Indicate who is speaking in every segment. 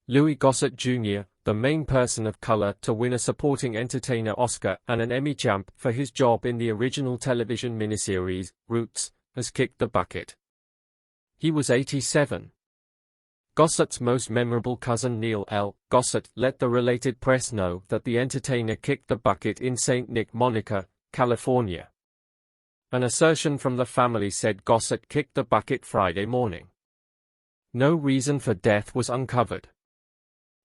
Speaker 1: Louis Gossett Jr., the main person of color to win a Supporting Entertainer Oscar and an Emmy champ for his job in the original television miniseries, Roots, has kicked the bucket. He was 87. Gossett's most memorable cousin Neil L. Gossett let the related press know that the entertainer kicked the bucket in St. Nick, Monica, California. An assertion from the family said Gossett kicked the bucket Friday morning. No reason for death was uncovered.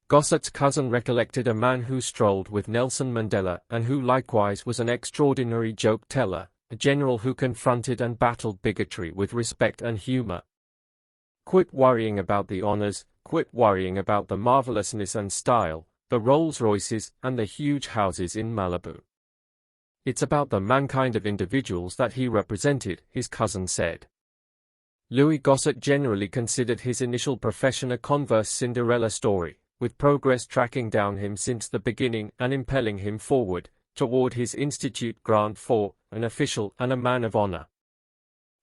Speaker 1: Gossett's cousin recollected a man who strolled with Nelson Mandela and who likewise was an extraordinary joke teller, a general who confronted and battled bigotry with respect and humor. Quit worrying about the honors, quit worrying about the marvelousness and style, the Rolls-Royces and the huge houses in Malibu. It's about the mankind of individuals that he represented, his cousin said. Louis Gossett generally considered his initial profession a converse Cinderella story, with progress tracking down him since the beginning and impelling him forward toward his institute grant for an official and a man of honor.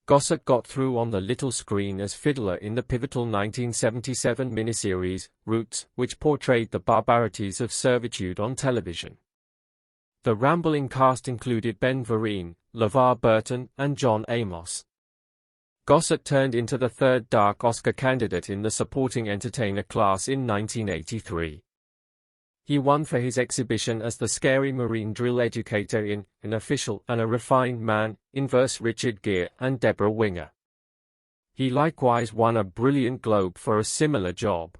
Speaker 1: Gossett got through on the little screen as fiddler in the pivotal 1977 miniseries, Roots, which portrayed the barbarities of servitude on television. The rambling cast included Ben Vereen, LeVar Burton, and John Amos. Gossett turned into the third dark Oscar candidate in the Supporting Entertainer class in 1983. He won for his exhibition as the scary Marine drill educator in An Official and a Refined Man, Inverse Richard Gere and Deborah Winger. He likewise won a Brilliant Globe for a similar job.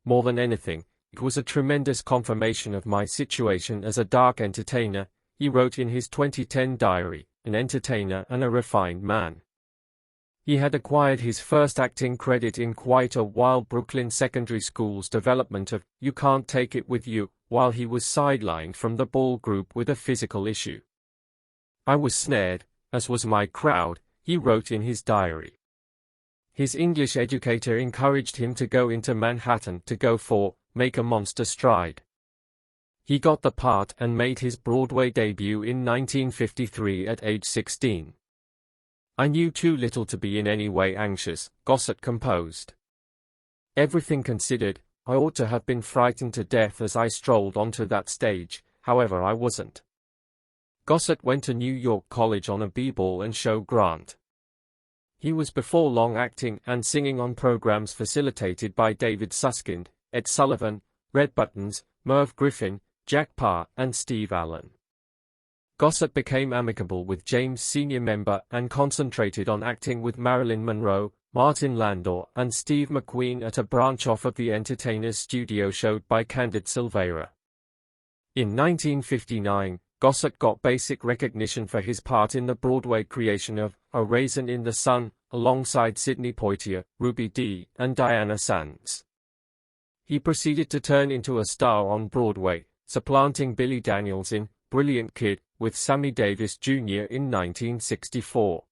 Speaker 1: More than anything, it was a tremendous confirmation of my situation as a dark entertainer, he wrote in his 2010 diary, An Entertainer and a Refined Man. He had acquired his first acting credit in quite a while Brooklyn Secondary School's development of You Can't Take It With You, while he was sidelined from the ball group with a physical issue. I was snared, as was my crowd, he wrote in his diary. His English educator encouraged him to go into Manhattan to go for Make a Monster Stride. He got the part and made his Broadway debut in 1953 at age 16. I knew too little to be in any way anxious, Gossett composed. Everything considered, I ought to have been frightened to death as I strolled onto that stage, however I wasn't. Gossett went to New York College on a b-ball and show grant. He was before long acting and singing on programs facilitated by David Susskind, Ed Sullivan, Red Buttons, Merv Griffin, Jack Parr, and Steve Allen. Gossett became amicable with James Senior member and concentrated on acting with Marilyn Monroe, Martin Landau, and Steve McQueen at a branch-off of the Entertainers studio showed by Candide Silveira. In 1959, Gossett got basic recognition for his part in the Broadway creation of A Raisin in the Sun, alongside Sidney Poitier, Ruby Dee, and Diana Sands. He proceeded to turn into a star on Broadway, supplanting Billy Daniels in Brilliant Kid, with Sammy Davis Jr. in 1964.